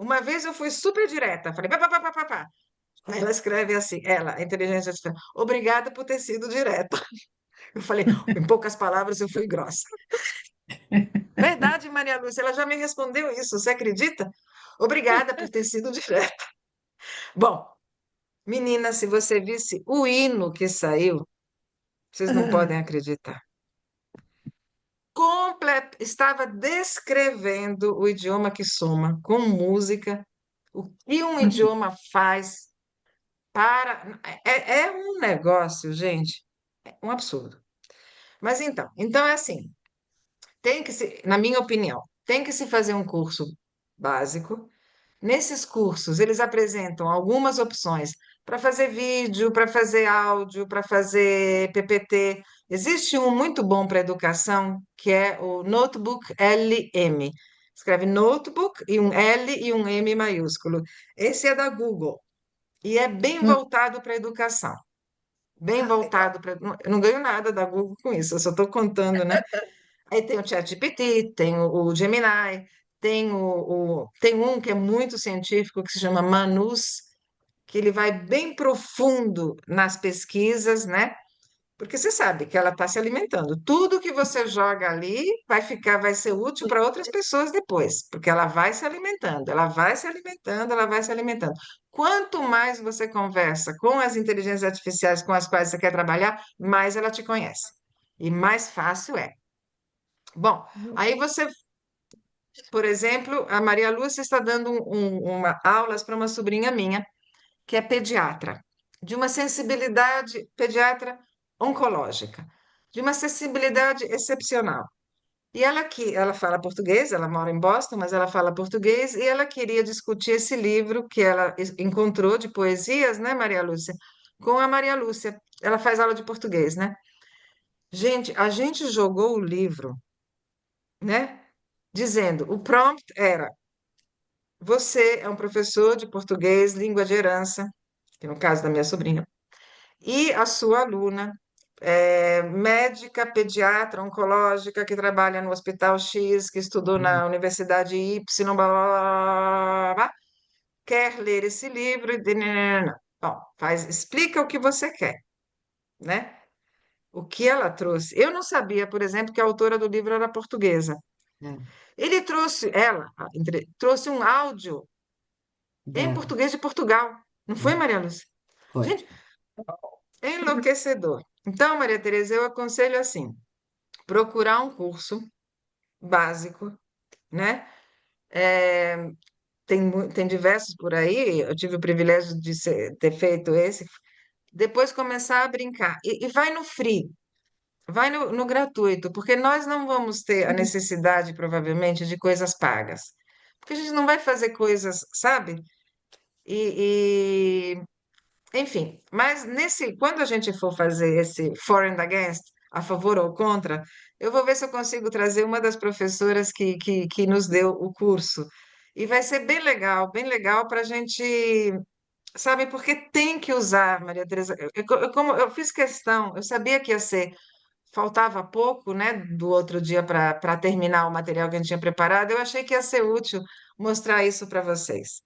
Uma vez eu fui super direta, falei, pá, pá, pá, pá, pá, pá. Aí ela escreve assim, ela, a inteligência artificial, obrigada por ter sido direta. Eu falei, em poucas palavras, eu fui grossa. Verdade, Maria Lúcia, ela já me respondeu isso, você acredita? Obrigada por ter sido direta. Bom, menina, se você visse o hino que saiu, vocês não podem acreditar. Estava descrevendo o idioma que soma com música, o que um idioma faz para. É um negócio, gente, é um absurdo. Mas então é assim, tem que se, na minha opinião, tem que se fazer um curso básico. Nesses cursos, eles apresentam algumas opções para fazer vídeo, para fazer áudio, para fazer PPT. Existe um muito bom para educação, que é o Notebook LM. Escreve Notebook e um L e um M maiúsculo. Esse é da Google e é bem voltado para a educação. Bem voltado para. Eu não ganho nada da Google com isso, eu só estou contando, né? Aí tem o ChatGPT, tem o Gemini, tem um que é muito científico que se chama Manus, que ele vai bem profundo nas pesquisas, né? Porque você sabe que ela está se alimentando. Tudo que você joga ali vai ser útil para outras pessoas depois, porque ela vai se alimentando, ela vai se alimentando, ela vai se alimentando. Quanto mais você conversa com as inteligências artificiais com as quais você quer trabalhar, mais ela te conhece. E mais fácil é. Bom, aí você, por exemplo, a Maria Lúcia está dando aulas para uma sobrinha minha, que é pediatra, de uma sensibilidade, pediatra oncológica, de uma sensibilidade excepcional. E ela fala português, ela mora em Boston, mas ela fala português, e ela queria discutir esse livro que ela encontrou de poesias, né, Maria Lúcia? Com a Maria Lúcia. Ela faz aula de português, né? Gente, a gente jogou o livro, né? Dizendo, o prompt era: você é um professor de português, língua de herança, que no caso da minha sobrinha, e a sua aluna é médica, pediatra, oncológica, que trabalha no Hospital X, que estudou na Universidade Y, blá, blá, blá, blá, blá, quer ler esse livro e... Bom, explica o que você quer, né? O que ela trouxe. Eu não sabia, por exemplo, que a autora do livro era portuguesa. É, Trouxe um áudio em dela. português de Portugal. Não foi, É, Maria Lúcia? foi. Gente, enlouquecedor. Então, Maria Tereza, eu aconselho assim, procurar um curso básico, né? É, tem diversos por aí, eu tive o privilégio de ter feito esse. Depois começar a brincar. E vai no free, vai no gratuito, porque nós não vamos ter a necessidade, provavelmente, de coisas pagas. Porque a gente não vai fazer coisas, sabe? E, enfim, mas quando a gente for fazer esse for and against, a favor ou contra, eu vou ver se eu consigo trazer uma das professoras que nos deu o curso. E vai ser bem legal para a gente, sabe, porque tem que usar, Maria Tereza. Como eu fiz questão, eu sabia que ia ser, faltava pouco, né, do outro dia para terminar o material que a gente tinha preparado, eu achei que ia ser útil mostrar isso para vocês.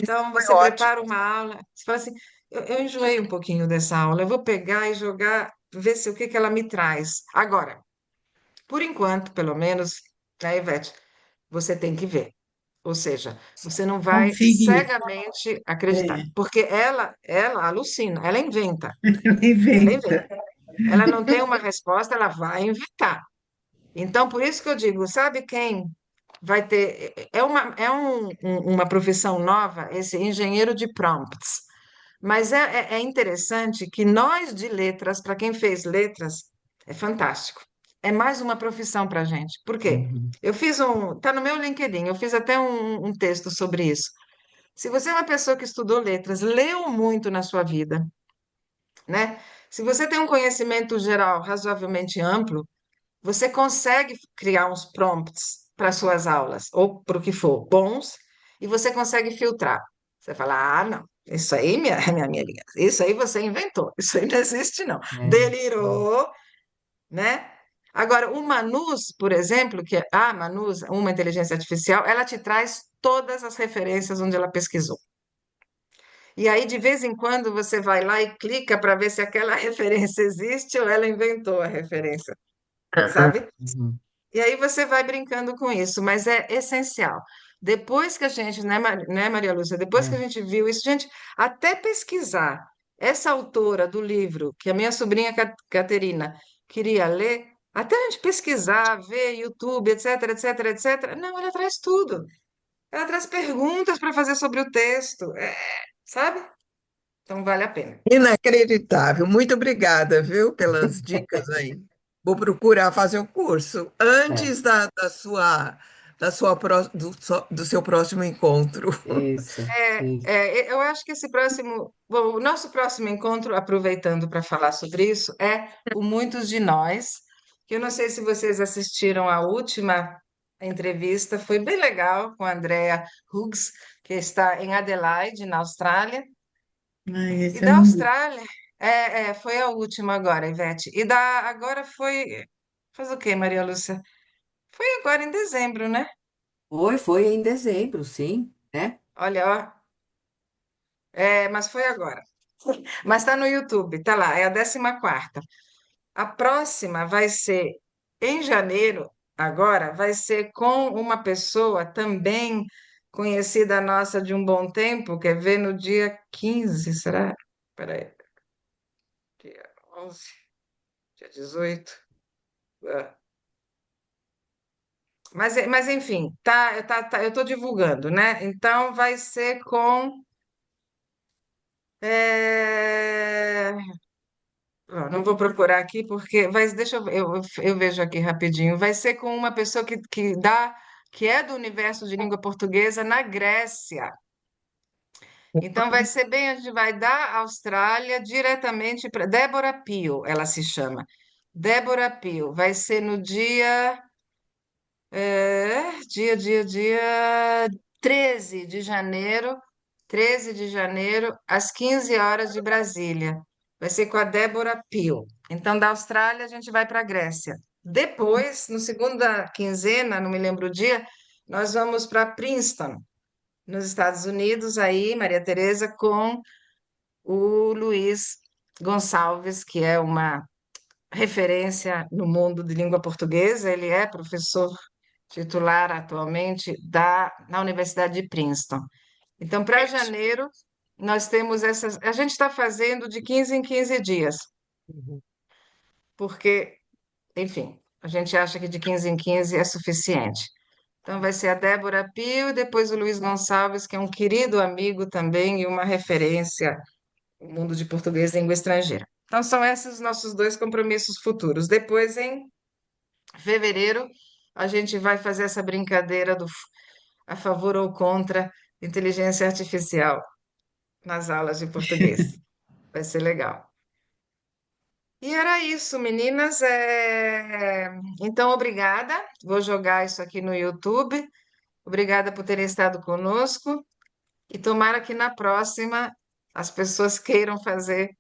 Então, Foi você ótimo. prepara uma aula, você fala assim, eu enjoei um pouquinho dessa aula, eu vou pegar e jogar, ver se o que que ela me traz. Agora, por enquanto, pelo menos, né, Ivete, você tem que ver. Ou seja, você não vai Conferir. cegamente acreditar, É, porque ela alucina, ela ela inventa. inventa. Ela não tem uma resposta, ela vai inventar. Então, por isso que eu digo, sabe quem vai ter. Uma profissão nova, esse engenheiro de prompts. Mas é interessante que nós de letras, para quem fez letras, é fantástico. É mais uma profissão para a gente. Por quê? Uhum. Está no meu LinkedIn, eu fiz até um texto sobre isso. Se você é uma pessoa que estudou letras, leu muito na sua vida, né? Se você tem um conhecimento geral razoavelmente amplo, você consegue criar uns prompts para suas aulas, ou para o que for, bons, e você consegue filtrar. Você fala, ah, não, isso aí, minha amiga, isso aí você inventou, isso aí não existe, não. É, Delirou, né? Agora, o Manus, por exemplo, Manus, uma inteligência artificial, ela te traz todas as referências onde ela pesquisou. E aí, de vez em quando, você vai lá e clica para ver se aquela referência existe ou ela inventou a referência, sabe? Uhum. E aí você vai brincando com isso, mas é essencial. Depois que a gente, né, Maria Lúcia? Depois que a É. gente viu isso, gente, até pesquisar essa autora do livro, que a minha sobrinha Caterina queria ler, até a gente pesquisar, ver YouTube, etc, etc, etc. Não, ela traz tudo. Ela traz perguntas para fazer sobre o texto, sabe? Então vale a pena. Inacreditável. Muito obrigada, viu, pelas dicas aí. Vou procurar fazer o curso É, antes do seu próximo encontro. isso. Eu acho que o nosso próximo encontro, aproveitando para falar sobre isso, é o Muitos de Nós, que eu não sei se vocês assistiram a última entrevista, foi bem legal com a Andrea Hughes, que está em Adelaide, na Austrália. Ai, E esse eu da não vi. Austrália, foi a última agora, Ivete. Agora faz o quê, Maria Lúcia? Foi agora em dezembro, né? Foi em dezembro, sim, né? Olha, ó, mas foi agora. Mas está no YouTube, tá lá, é a 14ª. A próxima vai ser em janeiro, agora, vai ser com uma pessoa também conhecida nossa de um bom tempo, quer ver no dia 15, será? Peraí, dia 11, dia 18. ah. Mas enfim, eu estou divulgando, né? Então vai ser com. é, Não vou procurar aqui porque deixa eu vejo aqui rapidinho. Vai ser com uma pessoa que é do universo de língua portuguesa na Grécia. Então vai ser bem, a gente vai da Austrália diretamente para Débora Pio, ela se chama. Débora Pio, vai ser no dia 13 de janeiro, 13 de janeiro, às 15 horas de Brasília. Vai ser com a Débora Pio. Então, da Austrália, a gente vai para a Grécia. Depois, no segunda quinzena, não me lembro o dia, nós vamos para Princeton, nos Estados Unidos, aí, Maria Tereza, com o Luiz Gonçalves, que é uma referência no mundo de língua portuguesa. Ele é professor titular atualmente na Universidade de Princeton. Então, para janeiro, nós temos essas. A gente está fazendo de 15 em 15 dias, Uhum. porque, enfim, a gente acha que de 15 em 15 é suficiente. Então, vai ser a Débora Pio e depois o Luiz Gonçalves, que é um querido amigo também e uma referência no mundo de português e língua estrangeira. Então, são esses os nossos dois compromissos futuros. Depois, em fevereiro, a gente vai fazer essa brincadeira a favor ou contra inteligência artificial nas aulas de português. Vai ser legal. E era isso, meninas. Então, obrigada. Vou jogar isso aqui no YouTube. Obrigada por terem estado conosco. E tomara que na próxima as pessoas queiram fazer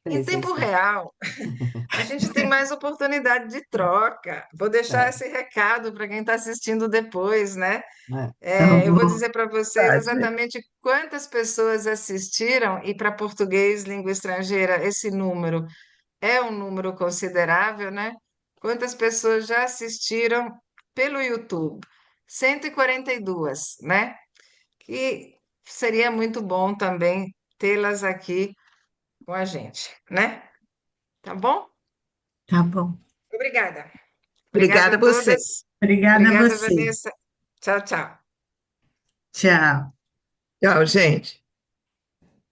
em tempo Presencial. real. A gente tem mais oportunidade de troca. Vou deixar É, esse recado para quem está assistindo depois, né? é. Tá Eu vou bom. dizer para vocês exatamente quantas pessoas assistiram, e para português, língua estrangeira, esse número é um número considerável, né? Quantas pessoas já assistiram pelo YouTube? 142, né? Que seria muito bom também tê-las aqui com a gente, né? Tá bom? Tá bom. Obrigada. Obrigada Obrigada a a você. todas. Obrigada a Obrigada, você. Vanessa. Tchau, tchau. Tchau. Tchau, gente.